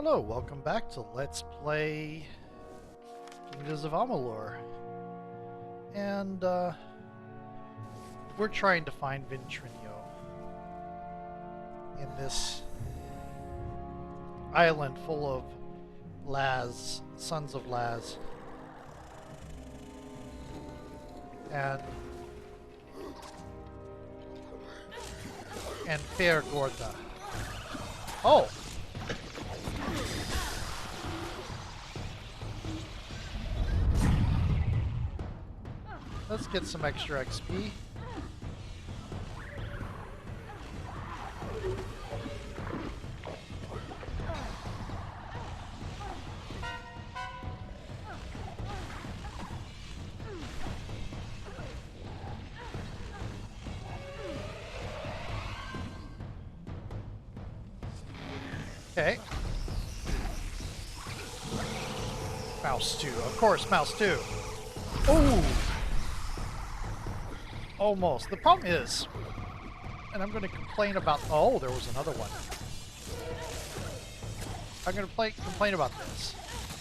Hello, welcome back to Let's Play Kingdoms of Amalur. And, we're trying to find Ventrinio in this island full of Laz, sons of Laz. And Fair Gorda. Oh! Let's get some extra XP. Okay. Mouse 2. Of course, Mouse 2. Ooh! Almost. The problem is, and I'm going to complain about... Oh, there was another one. I'm going to complain about this.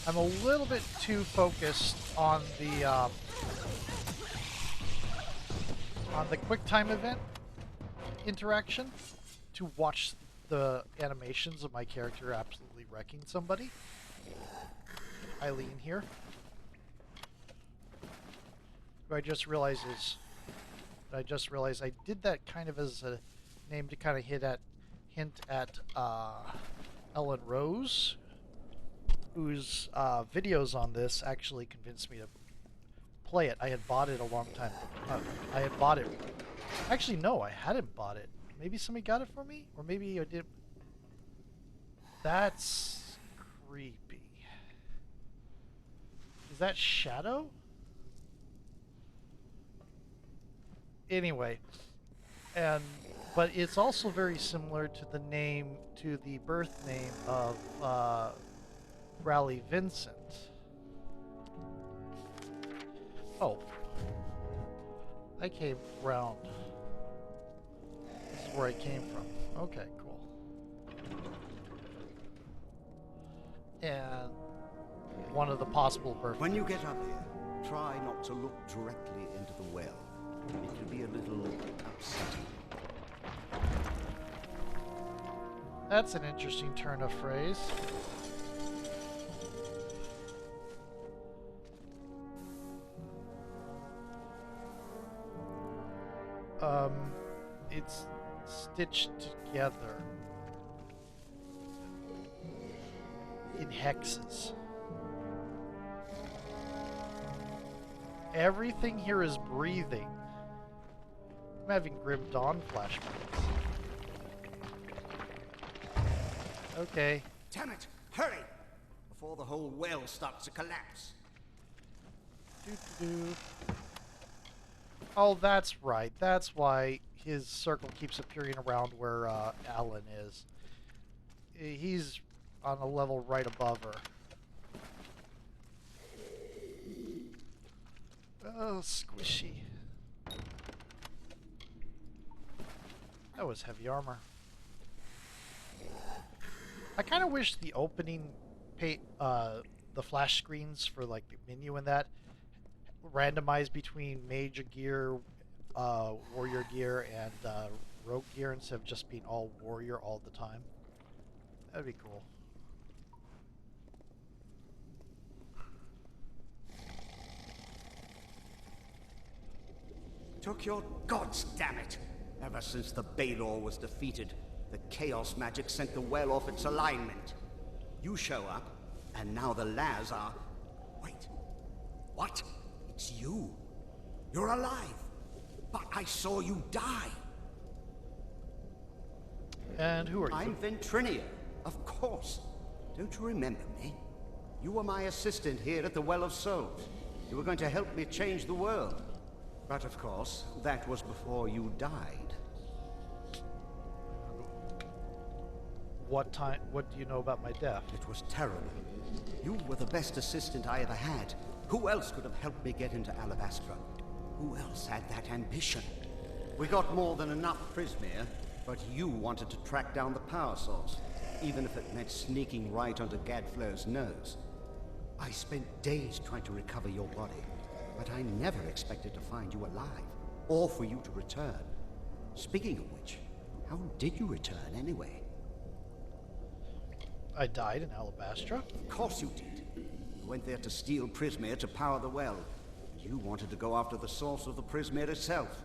I'm a little bit too focused on the quick time event interaction to watch the animations of my character absolutely wrecking somebody. Eileen here. Who I just realized I did that kind of as a name to kind of hint at Ellen Rose, whose videos on this actually convinced me to play it. I had bought it a long time. I had bought it. Actually, no, I hadn't bought it. Maybe somebody got it for me, or maybe I did. That's creepy. Is that Shadow? Anyway, but it's also very similar to the birth name of Raleigh Vincent. Oh, I came round. This is where I came from. Okay, cool. And one of the possible birth. When you get up here, try not to look directly into the well. It can be a little upsetting. That's an interesting turn of phrase. It's stitched together in hexes. Everything here is breathing. I'm having Grim Dawn flashbacks. Okay. Damn it! Hurry! Before the whole well starts to collapse. Doo-doo-doo. Oh, that's right. That's why his circle keeps appearing around where Alan is. He's on a level right above her. Oh, squishy. That was heavy armor. I kind of wish the opening the flash screens for like the menu and that randomized between mage gear, warrior gear, and rogue gear instead of just being all warrior all the time. That'd be cool. Took your gods, damn it! Ever since the Balor was defeated, the chaos magic sent the well off its alignment. You show up, and now the Laz are... Wait. What? It's you. You're alive. But I saw you die. And who are you? I'm Ventrinio, of course. Don't you remember me? You were my assistant here at the Well of Souls. You were going to help me change the world. But of course, that was before you died. What do you know about my death? It was terrible. You were the best assistant I ever had. Who else could have helped me get into Alabastra? Who else had that ambition? We got more than enough Prismere, but you wanted to track down the power source. even if it meant sneaking right under Gadflo's nose. I spent days trying to recover your body, but I never expected to find you alive, or for you to return. Speaking of which, how did you return anyway? I died in Alabastra. Of course you did. You went there to steal Prismere to power the well. You wanted to go after the source of the Prismere itself.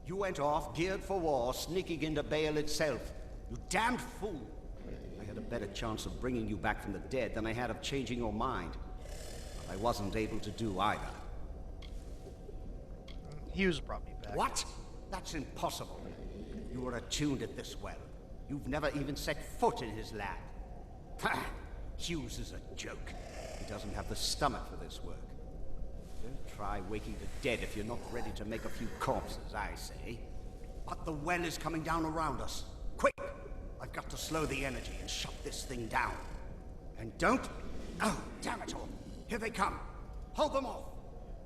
You went off, geared for war, sneaking into Baal itself. You damned fool! I had a better chance of bringing you back from the dead than I had of changing your mind. But I wasn't able to do either. Hughes brought me back. What? That's impossible. You were attuned at this well. You've never even set foot in his lab. Ha! Hughes is a joke. He doesn't have the stomach for this work. Don't try waking the dead if you're not ready to make a few corpses, I say. But the well is coming down around us. Quick! I've got to slow the energy and shut this thing down. And don't... Oh, damn it all. Here they come. Hold them off.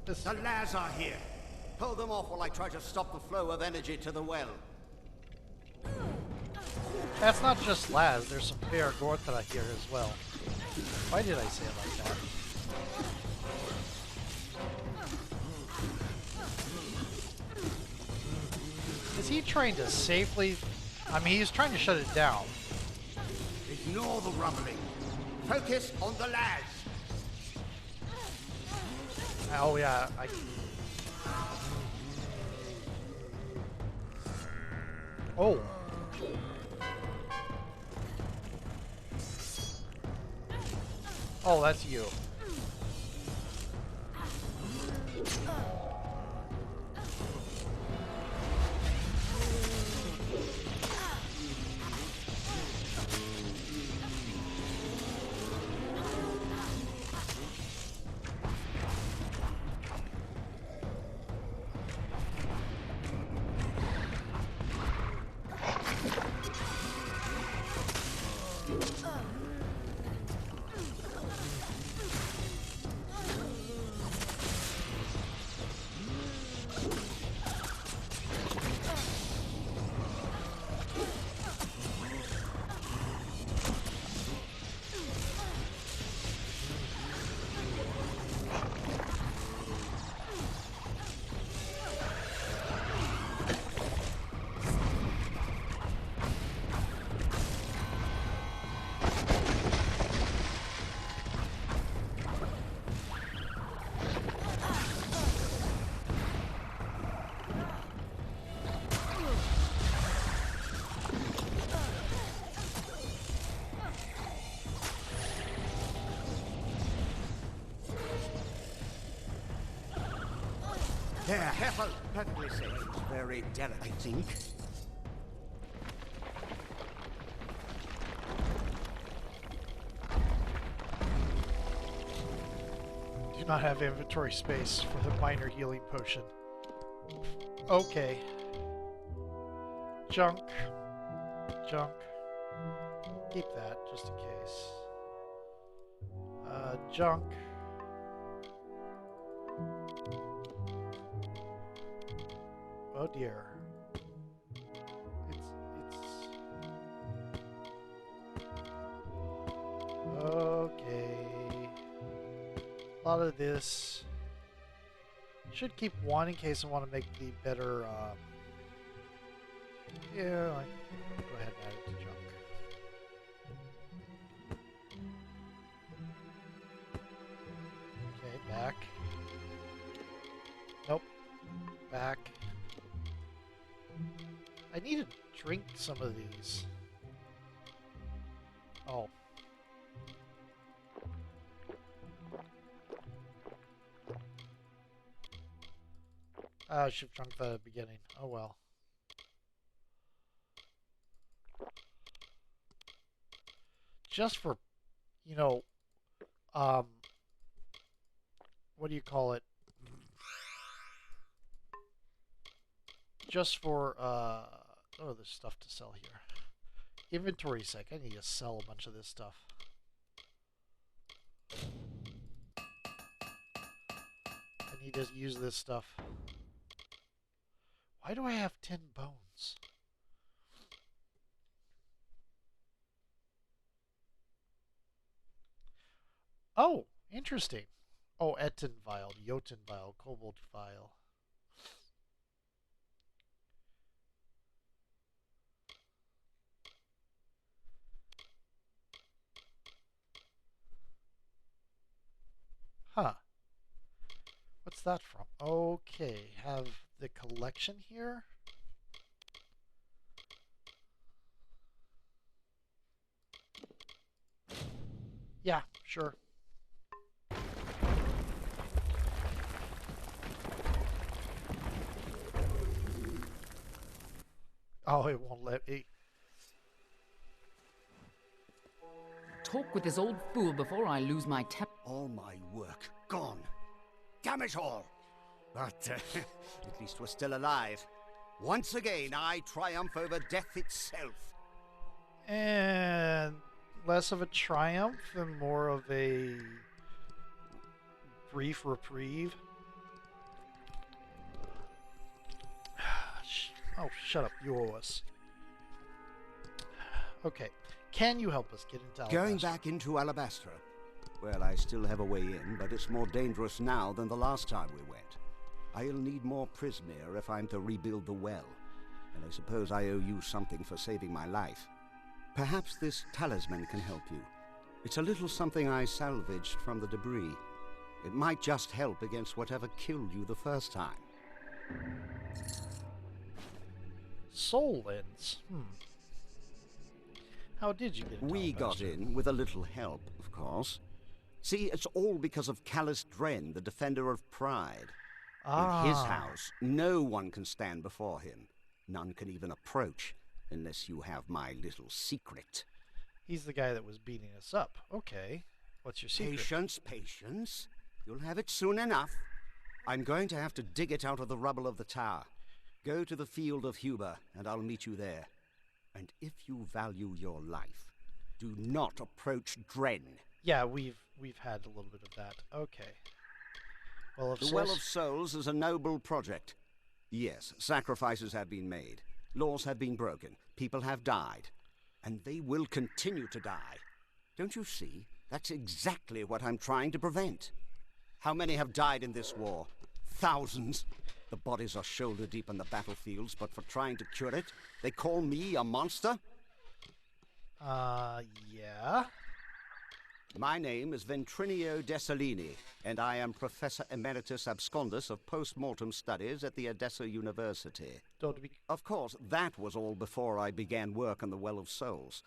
The Laz are here. Hold them off while I try to stop the flow of energy to the well. That's not just Laz, there's some Fair Gorthra here as well. Why did I say it like that? Is he trying to safely... I mean, he's trying to shut it down. Ignore the rumbling. Focus on the Laz. Oh yeah, Oh. Oh, that's you. There, careful. Perfectly safe. It's very delicate, I think. Do not have inventory space for the minor healing potion. Okay. Junk. Junk. Keep that, just in case. Junk. Oh dear. It's... Okay. A lot of this. Should keep one in case I want to make the better, yeah, go ahead and add it to junk. Okay, back. Nope. Back. I need to drink some of these. Oh. I should have drunk that at the beginning. Oh well. Just for, you know, what do you call it? Just for, oh, there's stuff to sell here. Inventory sec. I need to sell a bunch of this stuff. I need to use this stuff. Why do I have 10 bones? Oh, interesting. Oh, Etten vial, Jotun vial, Cobalt vial. Huh. What's that from? Okay, have the collection here. Yeah, sure. Oh, it won't let me. Talk with this old fool before I lose my temper. All my work gone. Damn it all! But at least we're still alive. Once again, I triumph over death itself. And less of a triumph and more of a brief reprieve. Oh, shut up. You owe us. Okay. Can you help us get into Alabastra? Going back into Alabastra? Well, I still have a way in, but it's more dangerous now than the last time we went. I'll need more Prismere if I'm to rebuild the well. And I suppose I owe you something for saving my life. Perhaps this talisman can help you. It's a little something I salvaged from the debris. It might just help against whatever killed you the first time. Soul lens. How did you get into We got Alabastra? in with a little help, of course. See, it's all because of Callus Dren, the defender of pride. In his house, no one can stand before him. None can even approach, unless you have my little secret. He's the guy that was beating us up. Okay. What's your secret? Patience, patience. You'll have it soon enough. I'm going to have to dig it out of the rubble of the tower. Go to the field of Huber, and I'll meet you there. And if you value your life, do not approach Dren. Yeah, we've had a little bit of that. Okay. Well, The Well of Souls is a noble project. Yes, sacrifices have been made. Laws have been broken. People have died. And they will continue to die. Don't you see? That's exactly what I'm trying to prevent. How many have died in this war? Thousands. The bodies are shoulder deep in the battlefields, but for trying to cure it, they call me a monster? Yeah. My name is Ventrinio Dessalini, and I am Professor Emeritus Abscondus of Post-Mortem Studies at the Edessa University. Don't be... Of course, that was all before I began work on the Well of Souls.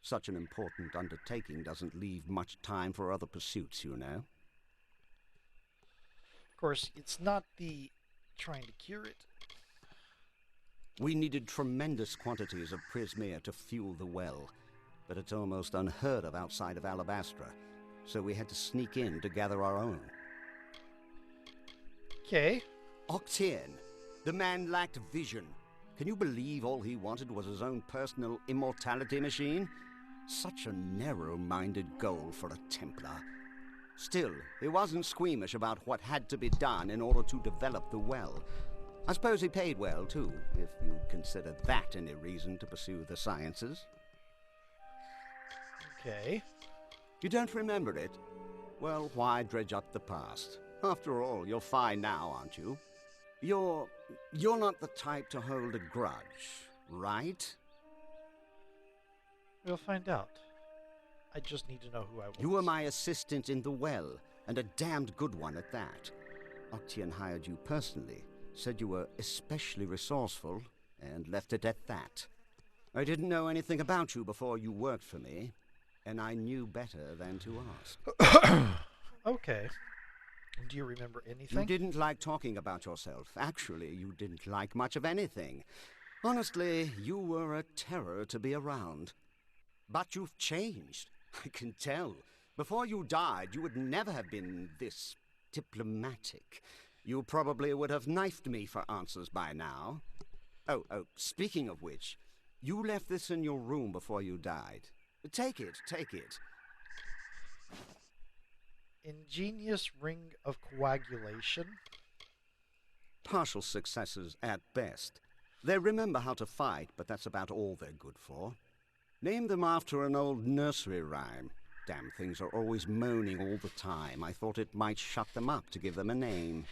Such an important undertaking doesn't leave much time for other pursuits, you know. Of course, it's not the trying to cure it. We needed tremendous quantities of Prismere to fuel the well, but it's almost unheard of outside of Alabastra, so we had to sneak in to gather our own. Okay. Octien, the man lacked vision. Can you believe all he wanted was his own personal immortality machine? Such a narrow-minded goal for a Templar. Still, he wasn't squeamish about what had to be done in order to develop the well. I suppose he paid well, too, if you'd consider that any reason to pursue the sciences. Okay. You don't remember it? Well, why dredge up the past? After all, you're fine now, aren't you? You're not the type to hold a grudge, right? We'll find out. I just need to know who I was. You were my assistant in the well, and a damned good one at that. Octien hired you personally, said you were especially resourceful, and left it at that. I didn't know anything about you before you worked for me, and I knew better than to ask. Okay. Do you remember anything? You didn't like talking about yourself. Actually, you didn't like much of anything. Honestly, you were a terror to be around. But you've changed. I can tell. Before you died, you would never have been this diplomatic. You probably would have knifed me for answers by now. Oh, speaking of which, you left this in your room before you died. Take it, take it. Ingenious ring of coagulation. Partial successes at best. They remember how to fight, but that's about all they're good for. Name them after an old nursery rhyme. Damn things are always moaning all the time. I thought it might shut them up to give them a name.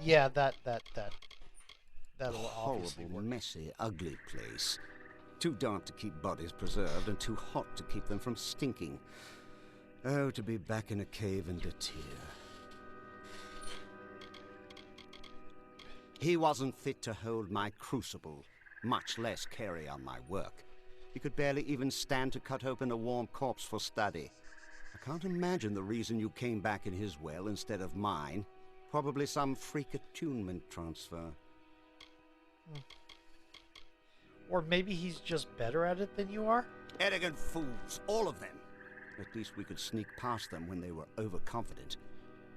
Yeah, that'll obviously Horrible, work. messy, ugly place. Too dark to keep bodies preserved and too hot to keep them from stinking. Oh, to be back in a cave and a tear. He wasn't fit to hold my crucible, much less carry on my work. He could barely even stand to cut open a warm corpse for study. I can't imagine the reason you came back in his well instead of mine. Probably some freak attunement transfer. Or maybe he's just better at it than you are? Arrogant fools, all of them. At least we could sneak past them when they were overconfident.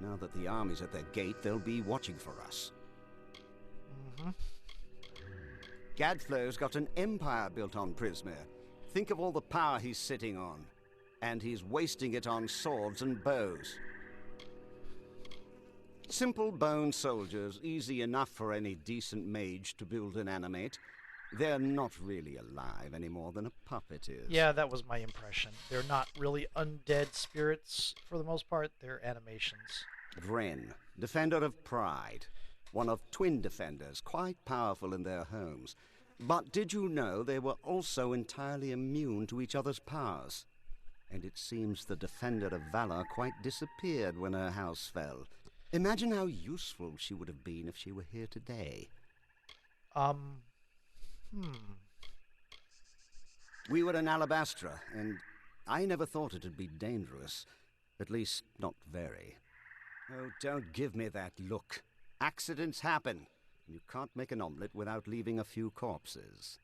Now that the army's at their gate, they'll be watching for us. Gadflow's got an empire built on Prismere. Think of all the power he's sitting on. And he's wasting it on swords and bows. Simple bone soldiers, easy enough for any decent mage to build and animate. They're not really alive any more than a puppet is. Yeah, that was my impression. They're not really undead spirits for the most part. They're animations. Dren, defender of pride. One of twin defenders, quite powerful in their homes. But did you know they were also entirely immune to each other's powers? And it seems the Defender of Valor quite disappeared when her house fell. Imagine how useful she would have been if she were here today. We were in Alabastra, and I never thought it'd be dangerous. At least, not very. Oh, don't give me that look. Accidents happen. You can't make an omelette without leaving a few corpses.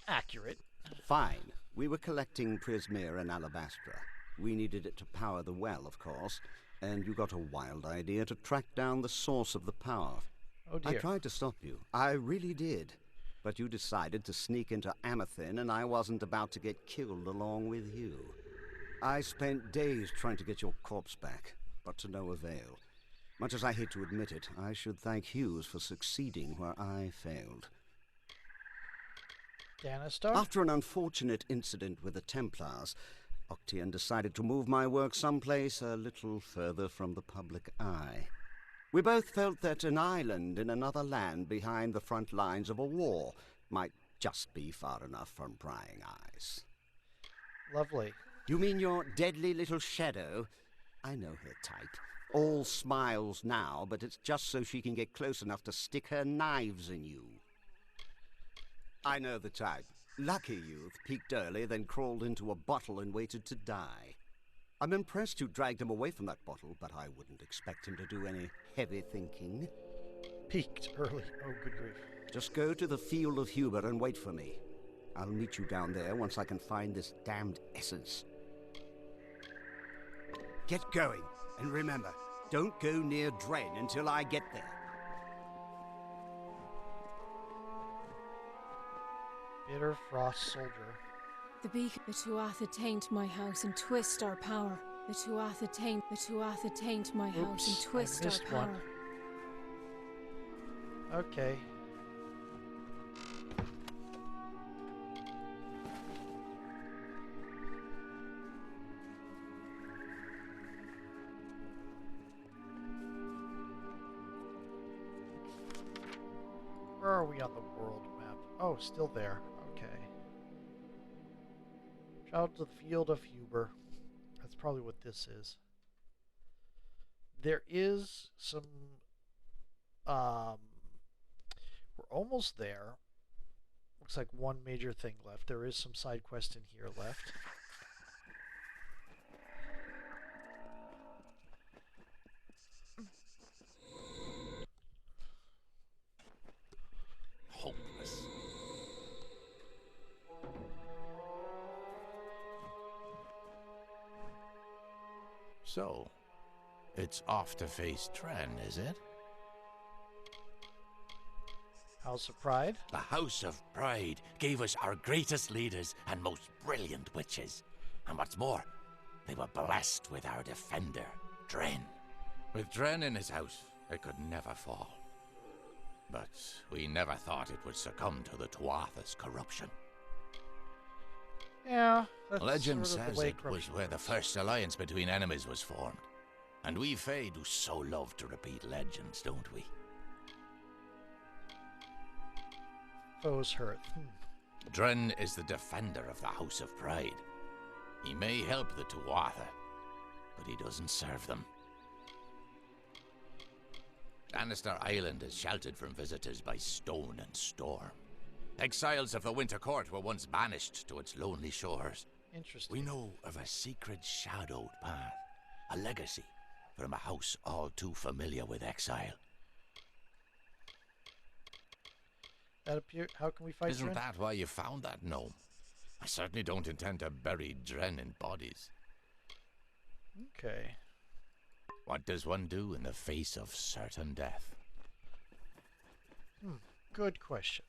Accurate. Fine. We were collecting Prismere and Alabastra. We needed it to power the well, of course, and you got a wild idea to track down the source of the power. Oh dear. I tried to stop you. I really did. But you decided to sneak into Amethyst, and I wasn't about to get killed along with you. I spent days trying to get your corpse back, but to no avail. Much as I hate to admit it, I should thank Hughes for succeeding where I failed. Danistar? After an unfortunate incident with the Templars, Octian decided to move my work someplace a little further from the public eye. We both felt that an island in another land behind the front lines of a war might just be far enough from prying eyes. Lovely. You mean your deadly little shadow? I know her type. All smiles now, but it's just so she can get close enough to stick her knives in you. I know the type. Lucky youth, peaked early, then crawled into a bottle and waited to die. I'm impressed you dragged him away from that bottle, but I wouldn't expect him to do any heavy thinking. Peaked early. Oh, good grief. Just go to the Field of Huber and wait for me. I'll meet you down there once I can find this damned essence. Get going, and remember, don't go near Dren until I get there. Bitter Frost Soldier. The Tuatha taint my house and twist our power. The Tuatha taint my house and twist our power. One. Okay. Where are we on the world map? Oh, still there. Okay. Travel to the Field of Huber. That's probably what this is. There is some... we're almost there. Looks like one major thing left. There is some side quest in here left. Hopeless. So, it's off to face Dren, is it? House of Pride? The House of Pride gave us our greatest leaders and most brilliant witches. And what's more, they were blessed with our defender, Dren. With Dren in his house, it could never fall. but we never thought it would succumb to the Tuatha's corruption. Yeah, that's Legend sort of the says way it was corruption where the works. first alliance between enemies was formed. And we Fae do so love to repeat legends, don't we? Foes Hearth. Dren is the defender of the House of Pride. He may help the Tuatha, but he doesn't serve them. Lannister Island is sheltered from visitors by stone and storm. Exiles of the Winter Court were once banished to its lonely shores. Interesting. We know of a secret shadowed path, a legacy from a house all too familiar with exile. That appear. How can we fight Isn't Dren? that why you found that gnome? I certainly don't intend to bury Dren in bodies. Okay. What does one do in the face of certain death? Good question.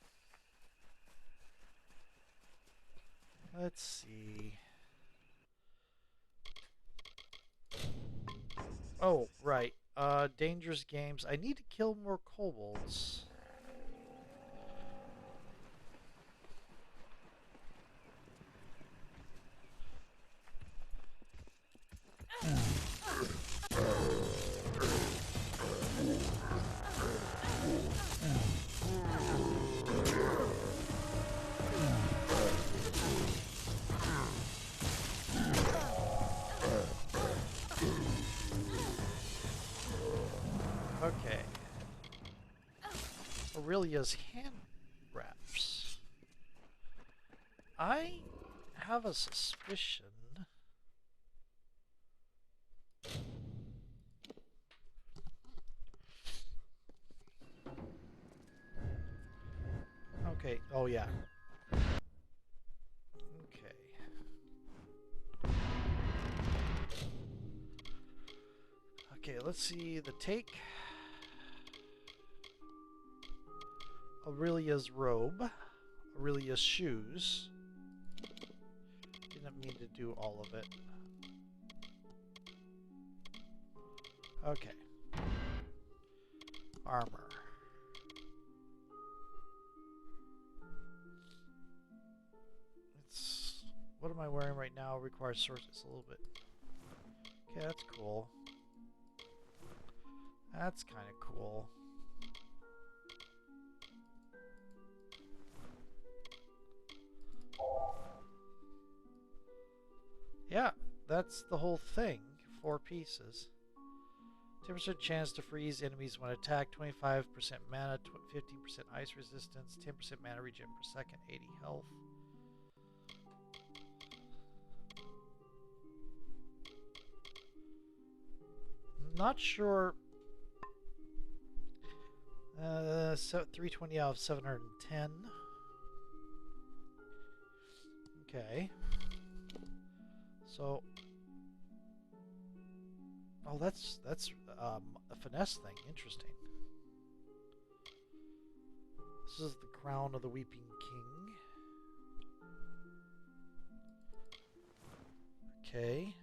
Let's see. Oh, right. Dangerous games. I need to kill more kobolds. Okay. Aurelia's hand wraps. I have a suspicion. Okay. Oh, yeah. Okay. Okay, let's see the take. Aurelia's robe. Aurelia's shoes. Didn't mean to do all of it. Okay. Armor. It's... What am I wearing right now? Requires sources a little bit. Okay, that's cool. That's kind of cool. Yeah, that's the whole thing. 4 pieces. 10% chance to freeze enemies when attacked, 25% mana, 15% ice resistance, 10% mana regen per second, 80 health. Not sure. So 320 out of 710. Okay. So, oh, that's a finesse thing. Interesting. This is the crown of the Weeping King. Okay.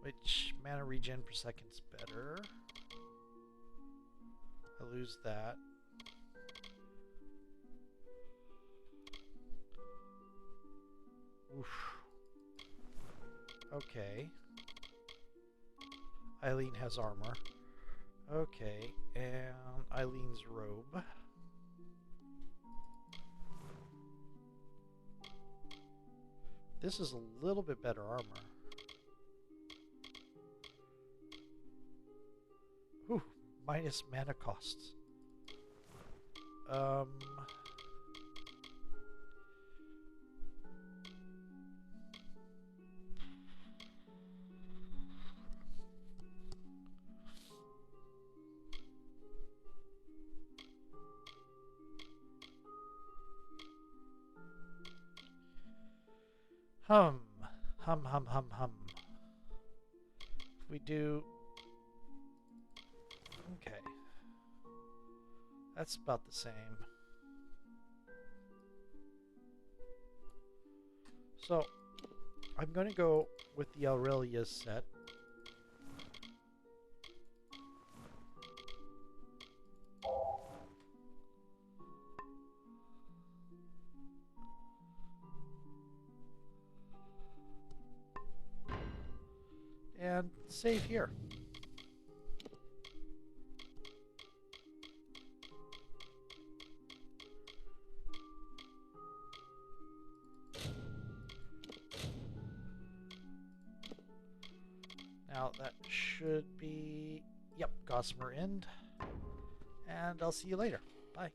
Which mana regen per second is better? I lose that. Oof. Okay. Eileen has armor. Okay, and Eileen's robe. This is a little bit better armor. Ooh, minus mana costs. Hum. If we do... Okay. That's about the same. So, I'm going to go with the Aurelia set. and save here. Now that should be, yep, Gossamer End. And I'll see you later. Bye.